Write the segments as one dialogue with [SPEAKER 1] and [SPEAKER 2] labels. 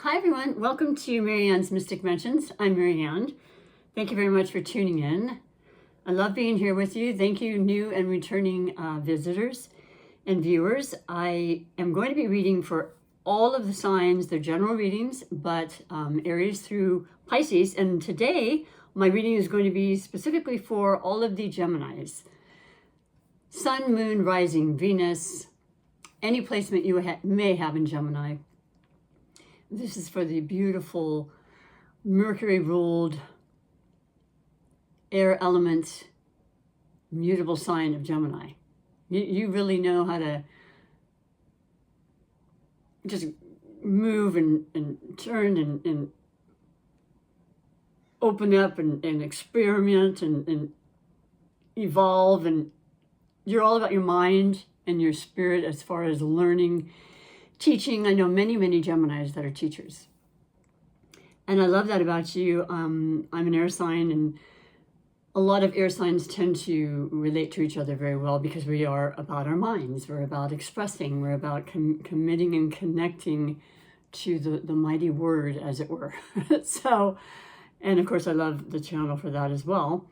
[SPEAKER 1] Hi everyone, welcome to Marianne's Mystic Mentions. I'm Marianne. Thank you very much for tuning in. I love being here with you. Thank you, new and returning visitors and viewers. I am going to be reading for all of the signs, they're general readings, but Aries through Pisces. And today, my reading is going to be specifically for all of the Geminis. Sun, Moon, Rising, Venus, any placement you may have in Gemini. This is for the beautiful Mercury-ruled air element mutable sign of Gemini. You really know how to just move and turn and open up and experiment and evolve. And you're all about your mind and your spirit as far as learning, teaching. I know many Geminis that are teachers. And I love that about you. I'm an air sign, and a lot of air signs tend to relate to each other very well because we are about our minds. We're about expressing. We're about committing and connecting to the mighty word, as it were. So, and of course, I love the channel for that as well.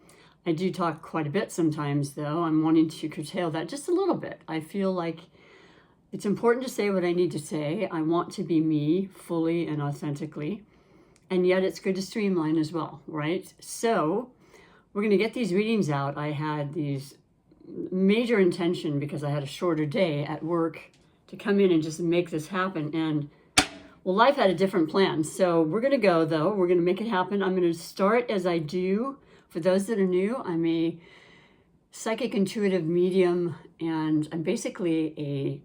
[SPEAKER 1] I do talk quite a bit sometimes, though. I'm wanting to curtail that just a little bit. I feel like it's important to say what I need to say. I want to be me fully and authentically. And yet it's good to streamline as well, right? So we're going to get these readings out. I had these major intention because I had a shorter day at work to come in and just make this happen. And well, life had a different plan. So we're going to go, though. We're going to make it happen. I'm going to start as I do. For those that are new, I'm a psychic intuitive medium, and I'm basically a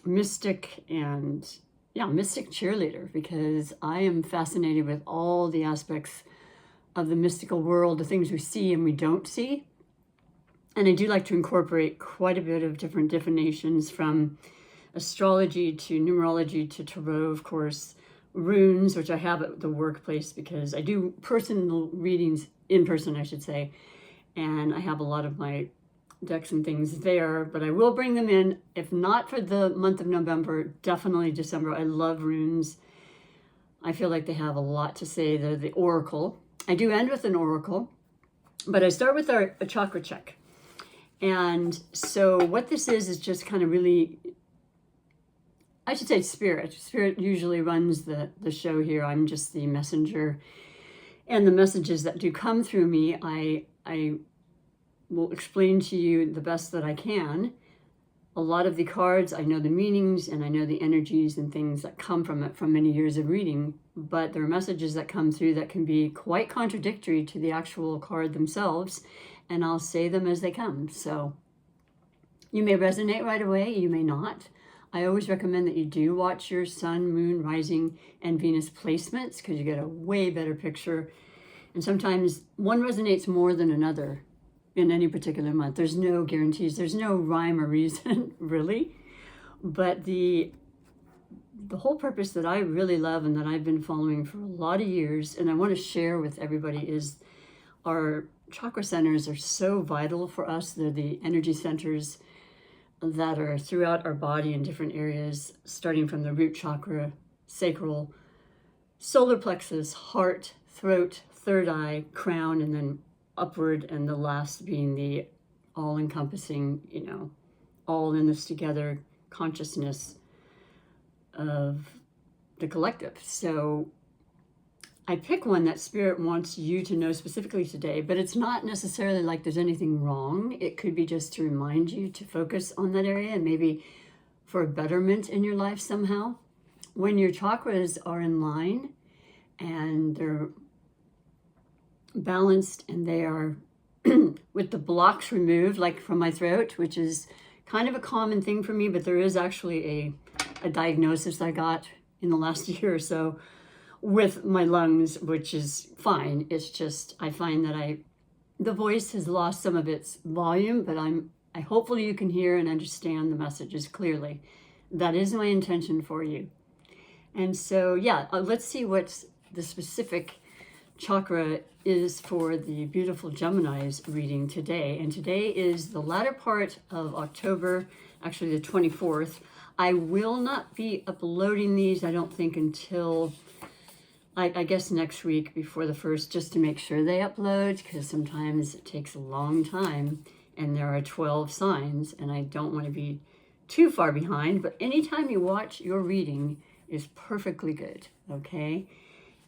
[SPEAKER 1] mystic cheerleader, because I am fascinated with all the aspects of the mystical world, the things we see and we don't see. And I do like to incorporate quite a bit of different divinations, from astrology to numerology to tarot, of course, runes, which I have at the workplace because I do personal readings in person, I should say. And I have a lot of my decks and things there, but I will bring them in, if not for the month of November, definitely December. I love runes. I feel like they have a lot to say. They're the oracle. I do end with an oracle, but I start with a chakra check. And so what this is just kind of really, I should say spirit. Spirit usually runs the show here. I'm just the messenger. And the messages that do come through me, I will explain to you the best that I can. A lot of the cards, I know the meanings and I know the energies and things that come from it from many years of reading, but there are messages that come through that can be quite contradictory to the actual card themselves, and I'll say them as they come. So you may resonate right away, you may not. I always recommend that you do watch your sun, moon, rising, and Venus placements, because you get a way better picture. And sometimes one resonates more than another in any particular month. There's no guarantees. There's no rhyme or reason, really. But the whole purpose that I really love and that I've been following for a lot of years, and I want to share with everybody, is our chakra centers are so vital for us. They're the energy centers that are throughout our body in different areas, starting from the root chakra, sacral, solar plexus, heart, throat, third eye, crown, and then upward, and the last being the all-encompassing, all in this together consciousness of the collective. So I pick one that Spirit wants you to know specifically today, but it's not necessarily like there's anything wrong. It could be just to remind you to focus on that area, and maybe for a betterment in your life somehow. When your chakras are in line and they're balanced and they are with the blocks removed, like from my throat, which is kind of a common thing for me, but there is actually a diagnosis I got in the last year or so with my lungs, which is fine. It's just, I find that the voice has lost some of its volume, but I hopefully you can hear and understand the messages clearly. That is my intention for you. And so, yeah, let's see what the specific chakra is for the beautiful Geminis reading today. And today is the latter part of October, actually the 24th. I will not be uploading these, I don't think, until I guess next week before the 1st, just to make sure they upload, because sometimes it takes a long time and there are 12 signs and I don't want to be too far behind. But anytime you watch your reading is perfectly good, okay?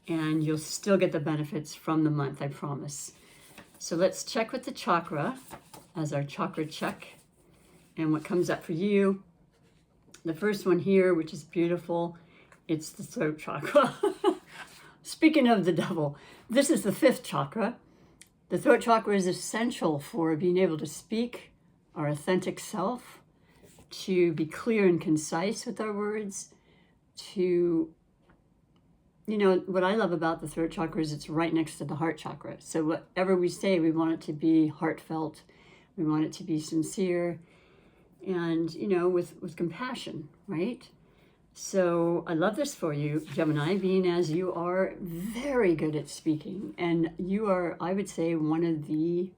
[SPEAKER 1] And you'll still get the benefits from the month, I promise. So let's check with the chakra as our chakra check and what comes up for you. The first one here, which is beautiful, it's the throat chakra. Speaking of the devil, this is the 5th chakra. The throat chakra is essential for being able to speak our authentic self, to be clear and concise with our words, to, you know, what I love about the throat chakra is it's right next to the heart chakra. So whatever we say, we want it to be heartfelt. We want it to be sincere and, you know, with compassion, right? So I love this for you, Gemini, being as you are very good at speaking. And you are, I would say, one of the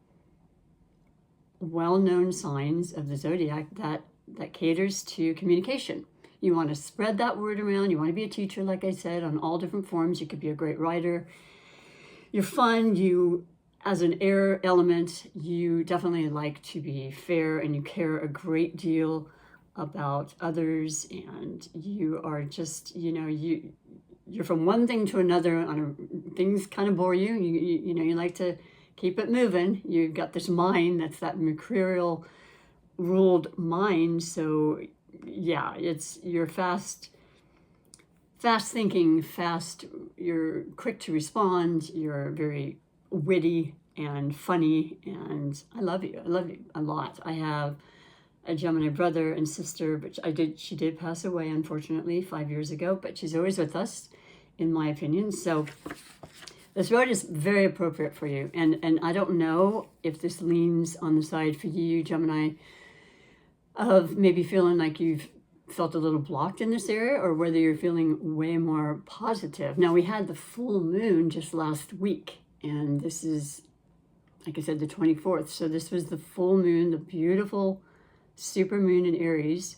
[SPEAKER 1] well-known signs of the zodiac that caters to communication. You want to spread that word around. You want to be a teacher, like I said, on all different forms. You could be a great writer. You're fun. You, as an air element, you definitely like to be fair and you care a great deal about others, and you are just, you know, you're from one thing to another on things kind of bore you. You know, you like to keep it moving. You've got this mind that's that mercurial ruled mind. So yeah, you're fast thinking, you're quick to respond, you're very witty and funny, and I love you a lot. I have a Gemini brother and sister, but she did pass away, unfortunately, 5 years ago, but she's always with us, in my opinion. So this road is very appropriate for you. And I don't know if this leans on the side for you, Gemini, of maybe feeling like you've felt a little blocked in this area, or whether you're feeling way more positive. Now, we had the full moon just last week, and this is, like I said, the 24th. So this was the full moon, the beautiful super moon in Aries,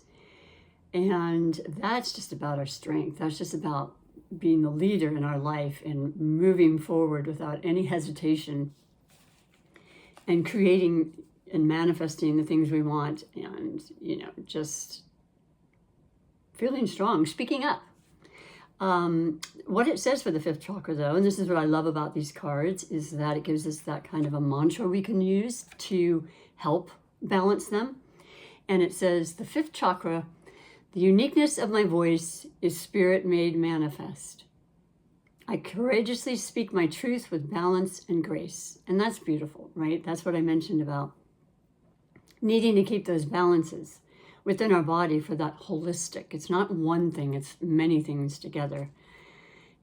[SPEAKER 1] and that's just about our strength. That's just about being the leader in our life and moving forward without any hesitation and creating and manifesting the things we want, and, you know, just feeling strong, speaking up. What it says for the 5th chakra, though, and this is what I love about these cards, is that it gives us that kind of a mantra we can use to help balance them. And it says, the 5th chakra, the uniqueness of my voice is spirit made manifest. I courageously speak my truth with balance and grace. And that's beautiful, right? That's what I mentioned about needing to keep those balances within our body for that holistic. It's not one thing, it's many things together.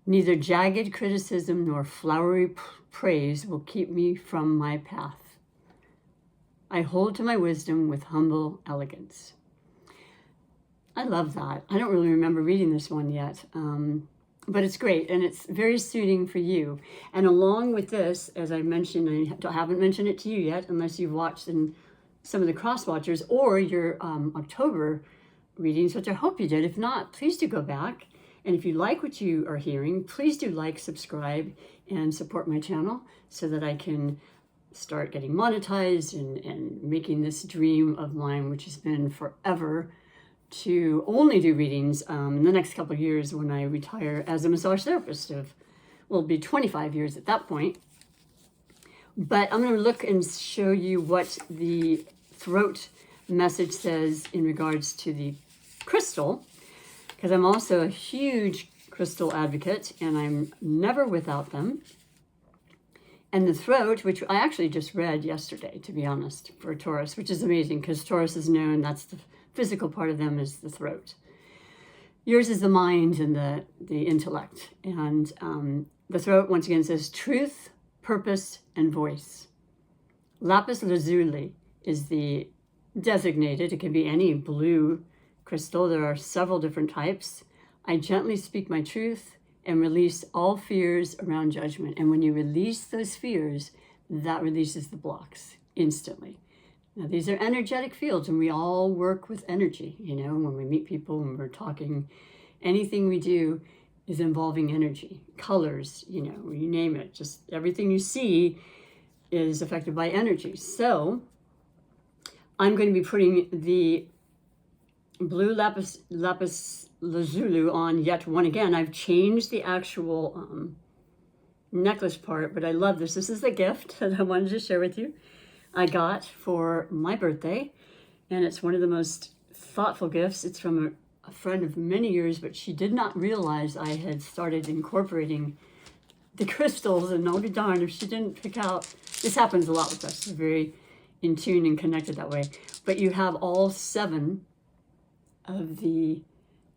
[SPEAKER 1] Neither jagged criticism nor flowery praise will keep me from my path. I hold to my wisdom with humble elegance. I love that. I don't really remember reading this one yet, but it's great, and it's very suiting for you. And along with this, as I mentioned, I haven't mentioned it to you yet, unless you've watched in some of the cross watchers or your October readings, which I hope you did. If not, please do go back. And if you like what you are hearing, please do like, subscribe, and support my channel so that I can start getting monetized and making this dream of mine, which has been forever, to only do readings in the next couple of years when I retire as a massage therapist. Will be 25 years at that point. But I'm going to look and show you what the throat message says in regards to the crystal, because I'm also a huge crystal advocate and I'm never without them. And the throat, which I actually just read yesterday, to be honest, for Taurus, which is amazing because Taurus is known, that's the physical part of them is the throat. Yours is the mind and the intellect. And the throat, once again, says truth, purpose, and voice. Lapis lazuli is the designated. It can be any blue crystal. There are several different types. I gently speak my truth and release all fears around judgment. And when you release those fears, that releases the blocks instantly. Now, these are energetic fields, and we all work with energy. You know, when we meet people, when we're talking, anything we do is involving energy, colors, you know, you name it. Just everything you see is affected by energy. So I'm going to be putting the blue lapis lazuli on yet one again. I've changed the actual necklace part, but I love this. This is the gift that I wanted to share with you. I got for my birthday, and it's one of the most thoughtful gifts. It's from a friend of many years, but she did not realize I had started incorporating the crystals, and I'll be darned if she didn't pick out. This happens a lot with us. We're very in tune and connected that way. But you have all 7 of the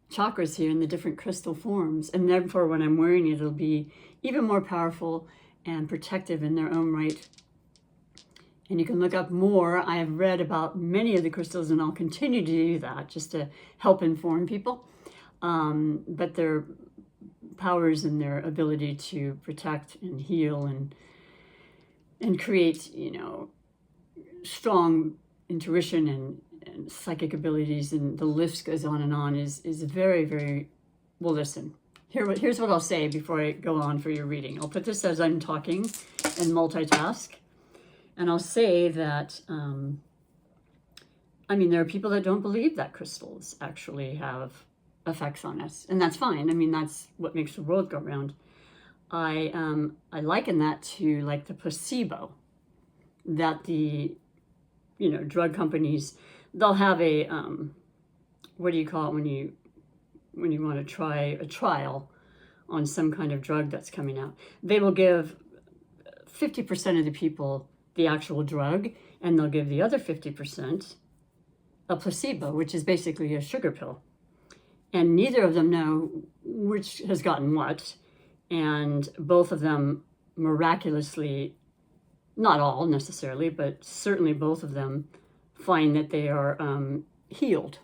[SPEAKER 1] chakras here in the different crystal forms, and therefore when I'm wearing it, it'll be even more powerful and protective in their own right. And you can look up more. I have read about many of the crystals, and I'll continue to do that just to help inform people. But their powers and their ability to protect and heal and create, you know, strong intuition and psychic abilities, and the list goes on is very, very, well, listen. Here's what I'll say before I go on for your reading. I'll put this as I'm talking and multitask. And I'll say that, I mean, there are people that don't believe that crystals actually have effects on us, and that's fine. I mean, that's what makes the world go round. I liken that to like the placebo that the, you know, drug companies, they'll have a, what do you call it when you want to try a trial on some kind of drug that's coming out? They will give 50% of the people the actual drug, and they'll give the other 50% a placebo, which is basically a sugar pill. And neither of them know which has gotten what, and both of them miraculously, not all necessarily, but certainly both of them find that they are healed.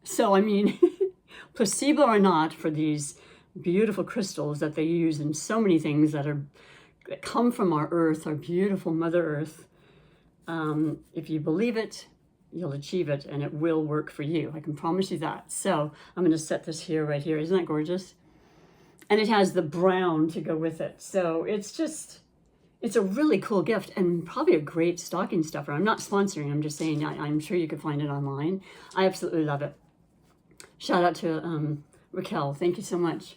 [SPEAKER 1] So, I mean, placebo or not, for these beautiful crystals that they use in so many things that come from our earth, our beautiful Mother Earth. If you believe it, you'll achieve it, and it will work for you. I can promise you that. So I'm going to set this here, right here. Isn't that gorgeous? And it has the brown to go with it. So it's a really cool gift, and probably a great stocking stuffer. I'm not sponsoring. I'm just saying I'm sure you could find it online. I absolutely love it. Shout out to Raquel. Thank you so much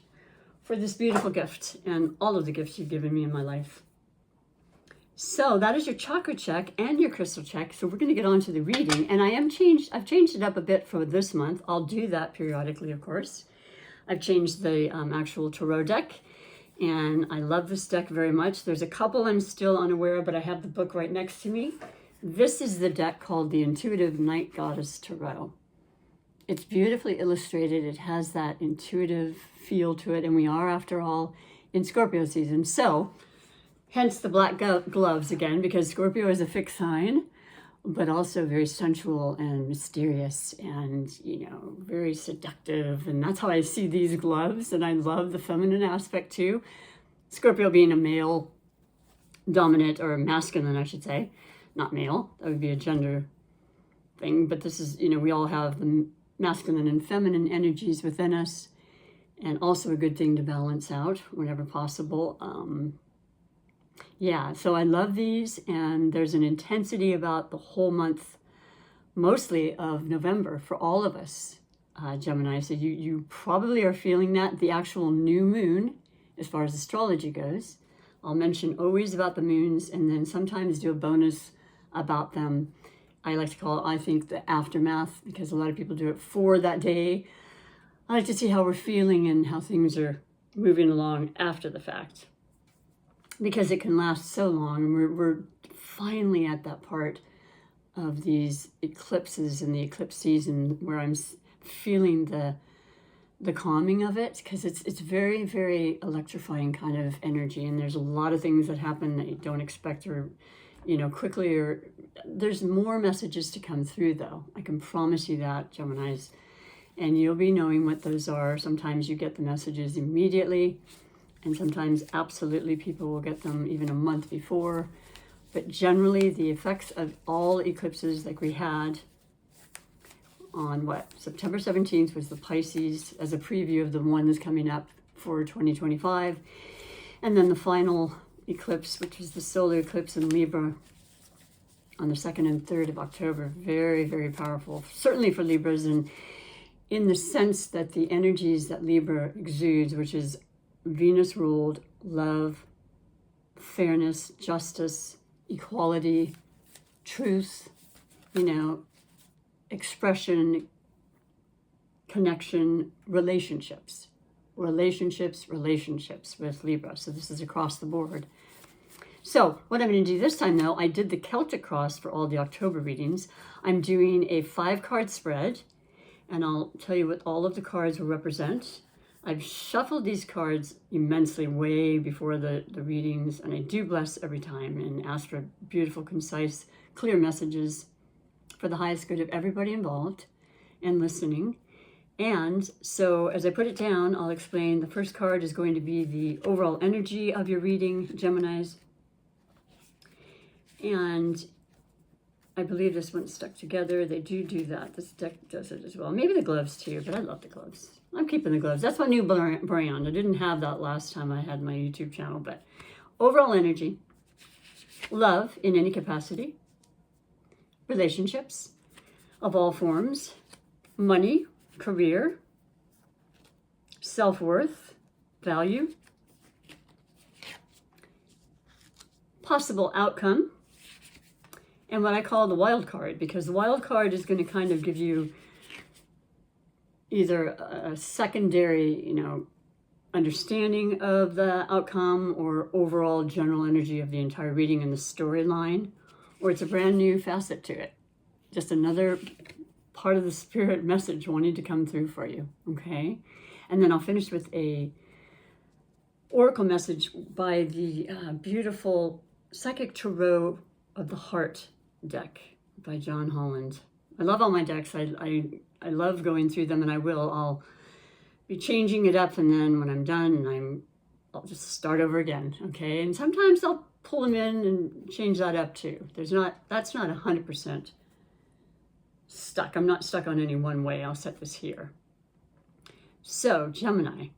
[SPEAKER 1] for this beautiful gift and all of the gifts you've given me in my life. So that is your chakra check and your crystal check. So we're going to get on to the reading, and I've changed it up a bit for this month. I'll do that periodically, of course. I've changed the actual tarot deck, and I love this deck very much. There's a couple I'm still unaware of, but I have the book right next to me. This is the deck called the Intuitive Night Goddess Tarot. It's beautifully illustrated. It has that intuitive feel to it, and we are, after all, in Scorpio season. So, hence the black gloves again, because Scorpio is a fixed sign, but also very sensual and mysterious and, you know, very seductive. And that's how I see these gloves, and I love the feminine aspect too. Scorpio being a male dominant, or masculine, I should say, not male. That would be a gender thing, but this is, you know, we all have the masculine and feminine energies within us, and also a good thing to balance out whenever possible. Yeah, so I love these, and there's an intensity about the whole month, mostly of November, for all of us, Gemini. So you probably are feeling that. The actual new moon, as far as astrology goes, I'll mention always about the moons, and then sometimes do a bonus about them. I like to call it, I think, the aftermath, because a lot of people do it for that day. I like to see how we're feeling and how things are moving along after the fact, because it can last so long. We're finally at that part of these eclipses and the eclipse season where I'm feeling the calming of it, because it's very, very electrifying kind of energy, and there's a lot of things that happen that you don't expect, or, you know, quickly, or there's more messages to come through, though. I can promise you that, Geminis, and you'll be knowing what those are. Sometimes you get the messages immediately, and sometimes absolutely people will get them even a month before. But generally, the effects of all eclipses like we had on September 17th was the Pisces as a preview of the one that's coming up for 2025. And then the final eclipse, which was the solar eclipse in Libra on the 2nd and 3rd of October. Very, very powerful, certainly for Libras, and in the sense that the energies that Libra exudes, which is Venus ruled, love, fairness, justice, equality, truth, expression, connection, relationships with Libra. So this is across the board. So what I'm going to do this time, though, I did the Celtic cross for all the October readings. I'm doing a 5-card spread, and I'll tell you what all of the cards will represent. I've shuffled these cards immensely way before the readings, and I do bless every time and ask for beautiful, concise, clear messages for the highest good of everybody involved and listening. And so as I put it down, I'll explain. The first card is going to be the overall energy of your reading, Geminis. And I believe this one's stuck together. They do that. This deck does it as well. Maybe the gloves too, but I love the gloves. I'm keeping the gloves. That's my new brand. I didn't have that last time I had my YouTube channel, but overall energy, love in any capacity, relationships of all forms, money, career, self-worth, value, possible outcome, and what I call the wild card, because the wild card is going to kind of give you either a secondary, understanding of the outcome or overall general energy of the entire reading and the storyline, or it's a brand new facet to it. Just another part of the spirit message wanting to come through for you, okay? And then I'll finish with a oracle message by the beautiful Psychic Tarot of the Heart deck by John Holland. I love all my decks. I love going through them, and I'll be changing it up, and then when I'm done, I'll just start over again, okay? And sometimes I'll pull them in and change that up too. That's not 100% stuck. I'm not stuck on any one way. I'll set this here. So, Gemini,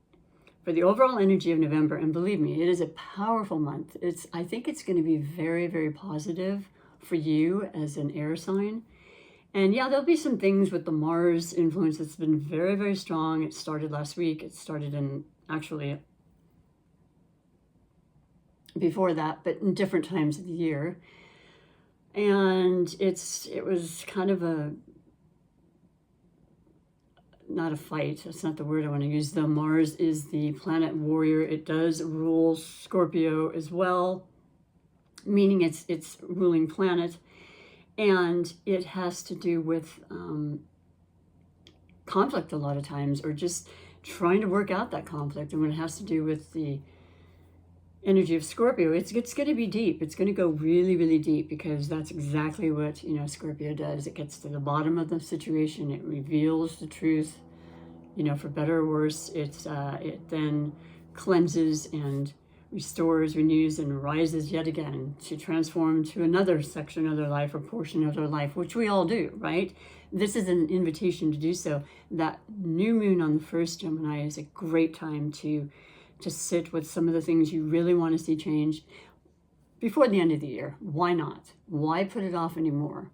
[SPEAKER 1] for the overall energy of November, and believe me, it is a powerful month. I think it's going to be very, very positive for you as an air sign. And yeah, there'll be some things with the Mars influence that's been very, very strong. It started last week. It started actually before that, but in different times of the year. And it was kind of not a fight. That's not the word I want to use. The Mars is the planet warrior. It does rule Scorpio as well, meaning it's ruling planet. And it has to do with conflict a lot of times, or just trying to work out that conflict. And when it has to do with the energy of Scorpio, it's going to be deep. It's going to go really, really deep, because that's exactly what Scorpio does. It gets to the bottom of the situation. It reveals the truth, for better or worse. It then cleanses and restores, renews, and rises yet again to transform to another section of their life or portion of their life, which we all do, right? This is an invitation to do so. That new moon on the 1st, Gemini, is a great time to sit with some of the things you really want to see change before the end of the year. Why not? Why put it off anymore?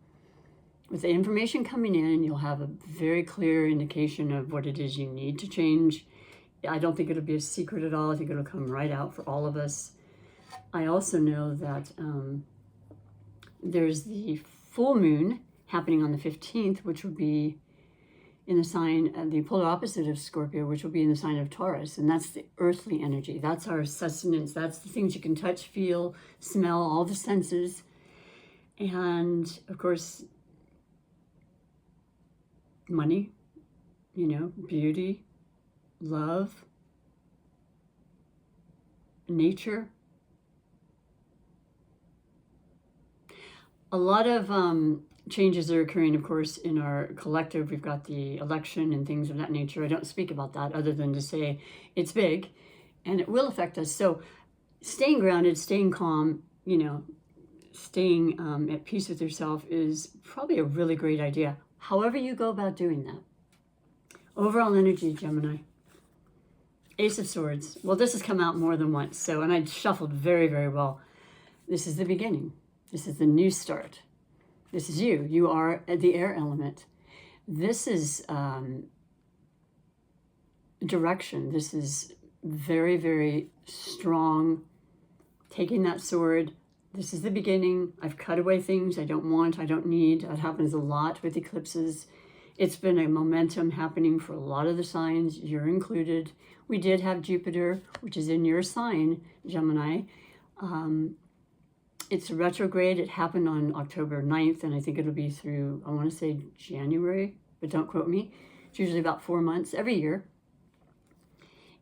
[SPEAKER 1] With the information coming in, you'll have a very clear indication of what it is you need to change. I don't think it'll be a secret at all. I think it'll come right out for all of us. I also know that there's the full moon happening on the 15th, which will be in the sign, the polar opposite of Scorpio, which will be in the sign of Taurus. And that's the earthly energy. That's our sustenance. That's the things you can touch, feel, smell, all the senses. And of course, money, beauty, love, nature. A lot of changes are occurring, of course, in our collective. We've got the election and things of that nature. I don't speak about that other than to say it's big and it will affect us. So staying grounded, staying calm, staying at peace with yourself is probably a really great idea. However you go about doing that. Overall energy, Gemini. Ace of Swords. Well, this has come out more than once, and I shuffled very, very well. This is the beginning. This is the new start. This is you. You are the air element. This is direction. This is very, very strong. Taking that sword. This is the beginning. I've cut away things I don't want, I don't need. That happens a lot with eclipses. It's been a momentum happening for a lot of the signs, you're included. We did have Jupiter, which is in your sign, Gemini. It's retrograde. It happened on October 9th, and I think it'll be through, I want to say January, but don't quote me. It's usually about 4 months every year.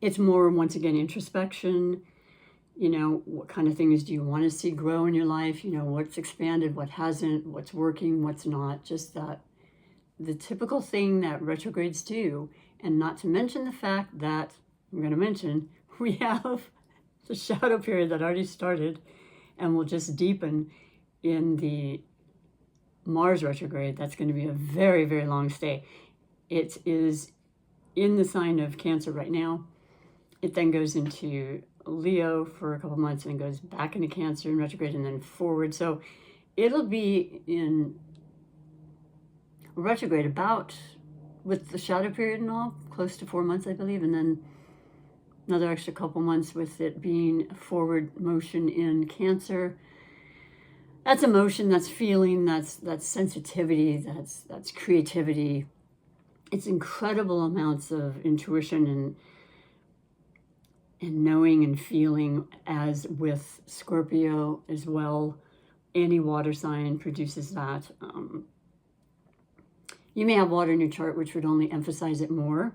[SPEAKER 1] It's more, once again, introspection. What kind of things do you want to see grow in your life? What's expanded, what hasn't, what's working, what's not. Just that, the typical thing that retrogrades do. And not to mention the fact that, I'm going to mention, we have the shadow period that already started and will just deepen in the Mars retrograde. That's going to be a very, very long stay. It is in the sign of Cancer right now. It then goes into Leo for a couple months and goes back into Cancer and retrograde and then forward. So it'll be in retrograde about, with the shadow period and all, close to 4 months, I believe, and then another extra couple months with it being forward motion in Cancer. That's emotion, that's feeling, that's sensitivity, that's creativity. It's incredible amounts of intuition and knowing and feeling, as with Scorpio as well. Any water sign produces that. You may have water in your chart, which would only emphasize it more.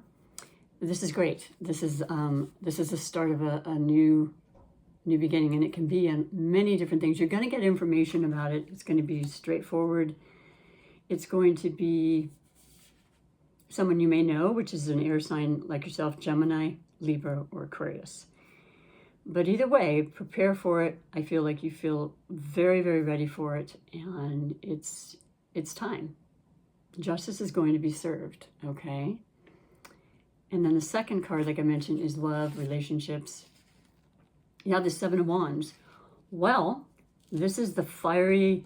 [SPEAKER 1] This is great. This is the start of a new beginning, and it can be in many different things. You're going to get information about it. It's going to be straightforward. It's going to be someone you may know, which is an air sign like yourself, Gemini, Libra, or Aquarius. But either way, prepare for it. I feel like you feel very, very ready for it, and it's time. Justice is going to be served, okay? And then the second card, like I mentioned, is love, relationships. You have the Seven of Wands. Well, this is the fiery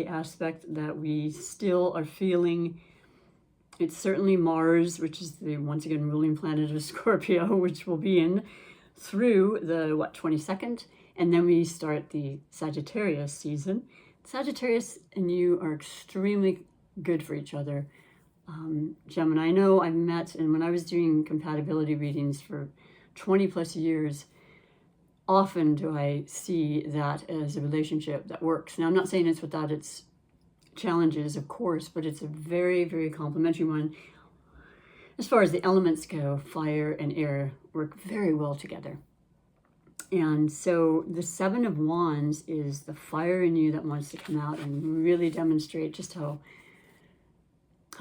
[SPEAKER 1] aspect that we still are feeling. It's certainly Mars, which is the, once again, ruling planet of Scorpio, which will be in through the, 22nd? And then we start the Sagittarius season. Sagittarius and you are extremely good for each other. Gemini, I know I've met, and when I was doing compatibility readings for 20 plus years, often do I see that as a relationship that works. Now, I'm not saying it's without its challenges, of course, but it's a very, very complementary one. As far as the elements go, fire and air work very well together. And so the Seven of Wands is the fire in you that wants to come out and really demonstrate just how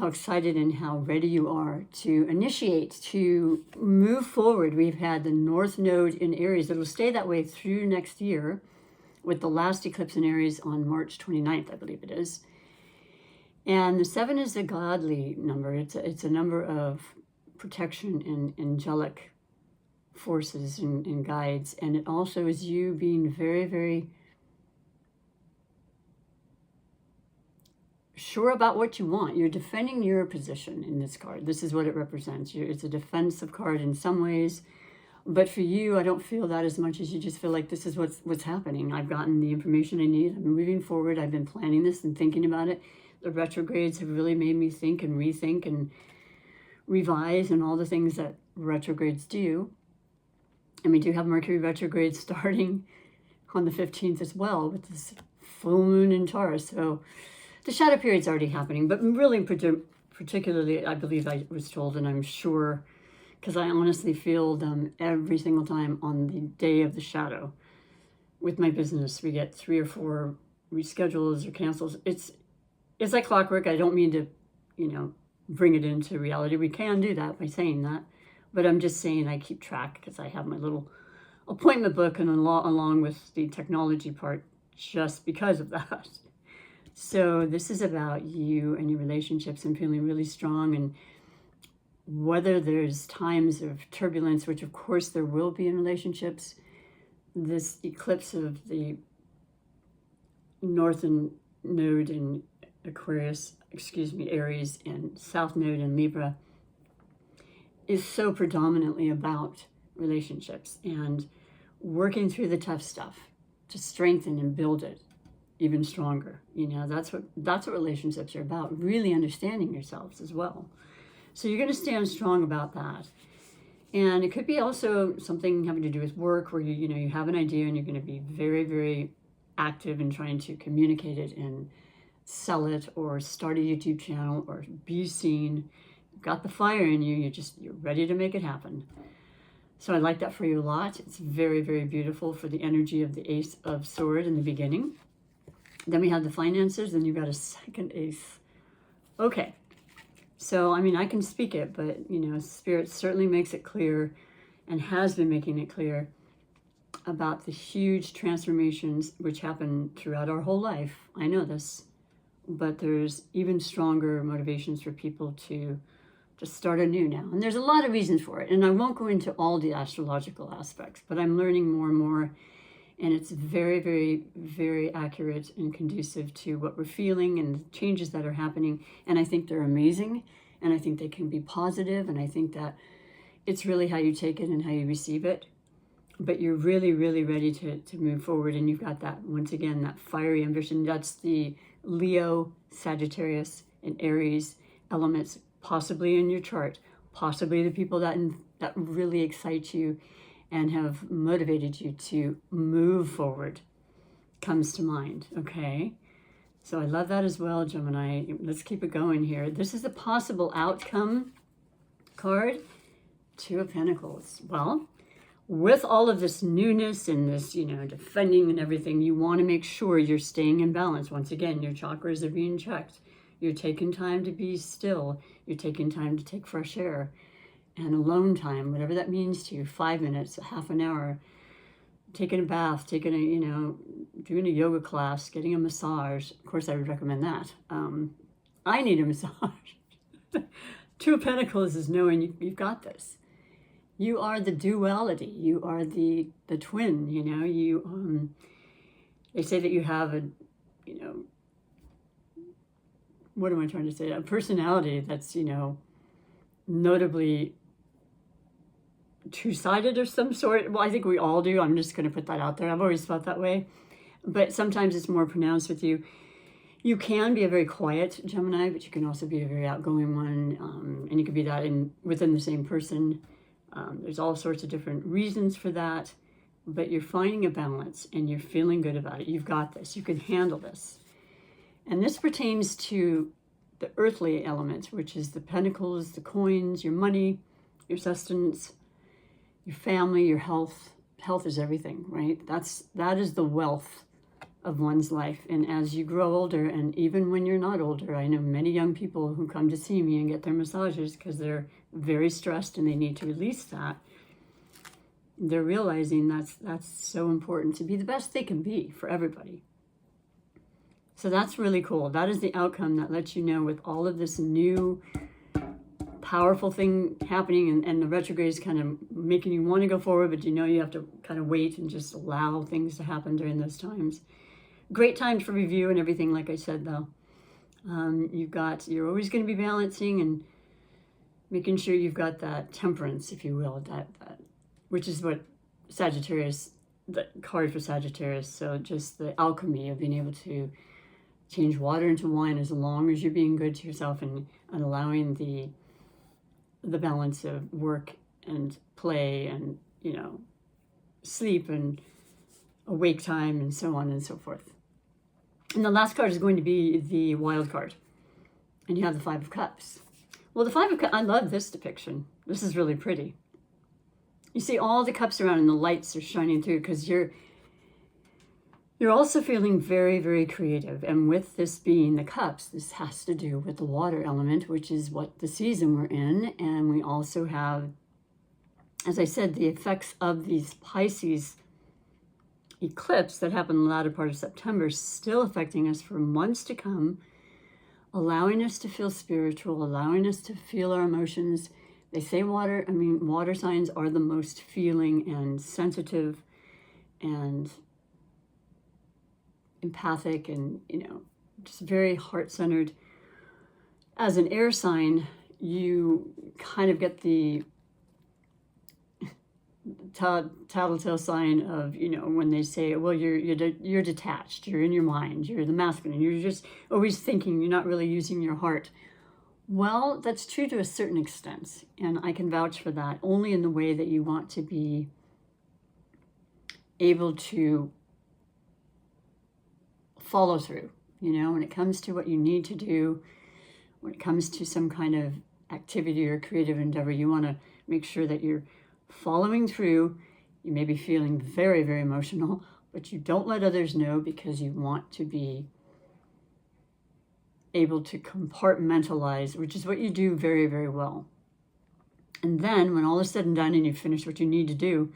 [SPEAKER 1] excited and how ready you are to initiate, to move forward. We've had the North Node in Aries. It'll stay that way through next year, with the last eclipse in Aries on March 29th, I believe it is. And the 7 is a godly number. It's a number of protection and angelic forces and guides. And it also is you being very, very sure about what you want. You're defending your position in this card. This is what it represents. It's a defensive card in some ways. But for you, I don't feel that as much as you just feel like this is what's happening. I've gotten the information I need. I'm moving forward. I've been planning this and thinking about it. The retrogrades have really made me think and rethink and revise and all the things that retrogrades do. And we do have Mercury retrograde starting on the 15th as well, with this full moon in Taurus. So the shadow period's already happening, but really particularly, I believe I was told, and I'm sure, because I honestly feel them every single time on the day of the shadow. With my business, we get 3 or 4 reschedules or cancels. It's like clockwork. I don't mean to, bring it into reality. We can do that by saying that, but I'm just saying I keep track because I have my little appointment book, and along with the technology part, just because of that. So this is about you and your relationships and feeling really strong, and whether there's times of turbulence, which of course there will be in relationships, this eclipse of the northern node in Aries, and south node in Libra is so predominantly about relationships and working through the tough stuff to strengthen and build it even stronger. That's what relationships are about, really understanding yourselves as well. So you're going to stand strong about that. And it could be also something having to do with work, where you have an idea and you're going to be very, very active in trying to communicate it and sell it, or start a YouTube channel, or be seen. You've got the fire in you. You're ready to make it happen. So I like that for you a lot. It's very, very beautiful for the energy of the Ace of Swords in the beginning. Then we have the finances, and you've got a second ace. Okay. So, I can speak it, but, Spirit certainly makes it clear, and has been making it clear, about the huge transformations which happen throughout our whole life. I know this, but there's even stronger motivations for people to start anew now. And there's a lot of reasons for it. And I won't go into all the astrological aspects, but I'm learning more and more. And it's very, very, very accurate and conducive to what we're feeling and the changes that are happening. And I think they're amazing. And I think they can be positive. And I think that it's really how you take it and how you receive it. But you're really, really ready to move forward. And you've got that, once again, that fiery ambition. That's the Leo, Sagittarius, and Aries elements, possibly in your chart, possibly the people that really excite you and have motivated you to move forward comes to mind. Okay, so I love that as well, Gemini. Let's keep it going here. This is a possible outcome card. Two of Pentacles. Well, with all of this newness and this, defending and everything, you want to make sure you're staying in balance. Once again, your chakras are being checked. You're taking time to be still. You're taking time to take fresh air and alone time, whatever that means to you. 5 minutes, half an hour, taking a bath, doing a yoga class, getting a massage. Of course, I would recommend that. I need a massage. Two of Pentacles is knowing you've got this. You are the duality. You are the twin. They say that you have a, what am I trying to say? A personality that's, notably two-sided of some sort. Well, I think we all do. I'm just going to put that out there. I've always felt that way. But sometimes it's more pronounced with you. You can be a very quiet Gemini, but you can also be a very outgoing one. And you can be that within the same person. There's all sorts of different reasons for that. But you're finding a balance and you're feeling good about it. You've got this. You can handle this. And this pertains to the earthly element, which is the pentacles, the coins, your money, your sustenance, your family, your health. Health is everything, right? That is the wealth of one's life. And as you grow older, and even when you're not older, I know many young people who come to see me and get their massages because they're very stressed and they need to release that. They're realizing that's so important to be the best they can be for everybody. So that's really cool. That is the outcome that lets you know, with all of this new powerful thing happening, and the retrograde is kind of making you want to go forward, but you have to kind of wait and just allow things to happen during those times. Great times for review and everything, like I said, though. You're always going to be balancing and making sure you've got that temperance, if you will, that which is what Sagittarius, the card for Sagittarius. So just the alchemy of being able to change water into wine, as long as you're being good to yourself and allowing the balance of work and play and, sleep and awake time and so on and so forth. And the last card is going to be the wild card. And you have the Five of Cups. Well, the Five of Cups, I love this depiction. This is really pretty. You see all the cups around and the lights are shining through, because you're also feeling very, very creative. And with this being the cups, this has to do with the water element, which is what the season we're in. And we also have, as I said, the effects of these Pisces eclipse that happened in the latter part of September is still affecting us for months to come, allowing us to feel spiritual, allowing us to feel our emotions. They say water signs are the most feeling and sensitive and empathic and, just very heart-centered. As an air sign, you kind of get the tattletale sign of, when they say, well, you're detached, you're in your mind, you're the masculine, you're just always thinking, you're not really using your heart. Well, that's true to a certain extent, and I can vouch for that, only in the way that you want to be able to follow through, when it comes to what you need to do, when it comes to some kind of activity or creative endeavor, you want to make sure that you're following through. You may be feeling very, very emotional, but you don't let others know because you want to be able to compartmentalize, which is what you do very, very well. And then when all is said and done and you finish what you need to do,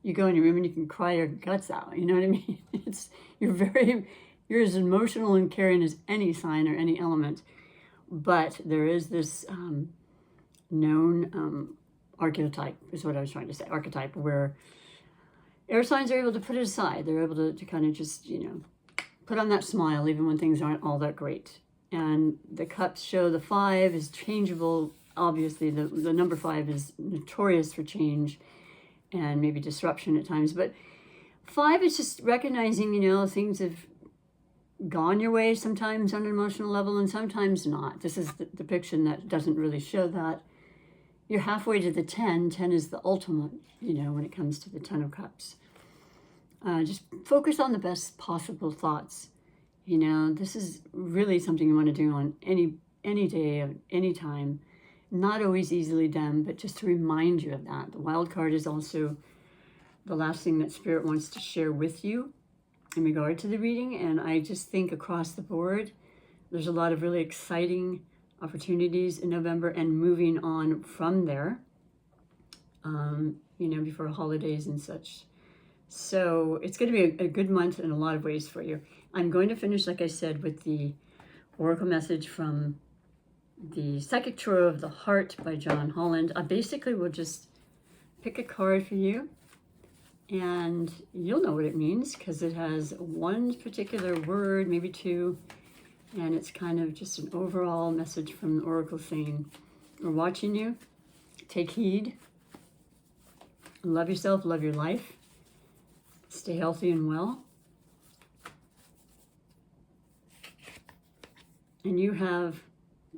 [SPEAKER 1] you go in your room and you can cry your guts out. You know what I mean? You're as emotional and caring as any sign or any element. But there is this known archetype, is what I was trying to say, archetype, where air signs are able to put it aside. They're able to kind of just, put on that smile even when things aren't all that great. And the cups show the 5 is changeable. Obviously, the number 5 is notorious for change and maybe disruption at times. But 5 is just recognizing, things have gone your way sometimes on an emotional level and sometimes not. This is the depiction that doesn't really show that. You're halfway to the 10. 10 is the ultimate, when it comes to the 10 of Cups. Just focus on the best possible thoughts. This is really something you want to do on any day of any time. Not always easily done, but just to remind you of that. The wild card is also the last thing that Spirit wants to share with you in regard to the reading. And I just think across the board, there's a lot of really exciting opportunities in November and moving on from there, before holidays and such. So it's going to be a good month in a lot of ways for you. I'm going to finish, like I said, with the Oracle message from the Psychic Tarot of the Heart by John Holland. I basically will just pick a card for you, and you'll know what it means because it has one particular word, maybe two, and it's kind of just an overall message from the Oracle saying, we're watching you, take heed, love yourself, love your life, stay healthy and well, and you have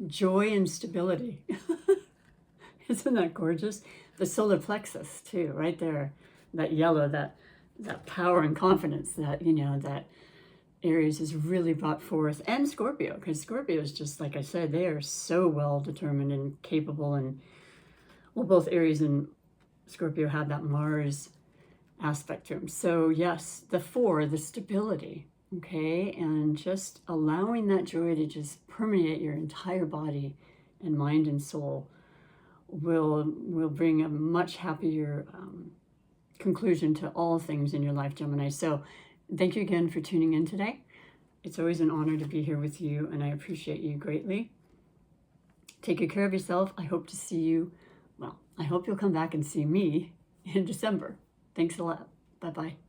[SPEAKER 1] joy and stability. Isn't that gorgeous? The solar plexus too, right there, that yellow, that power and confidence that, that Aries has really brought forth, and Scorpio, because Scorpio is just, like I said, they are so well determined and capable, and well, both Aries and Scorpio have that Mars aspect to them. So yes, the 4, the stability, okay, and just allowing that joy to just permeate your entire body and mind and soul will bring a much happier conclusion to all things in your life, Gemini. So thank you again for tuning in today. It's always an honor to be here with you, and I appreciate you greatly. Take good care of yourself. I hope to see you, I hope you'll come back and see me in December. Thanks a lot. Bye-bye.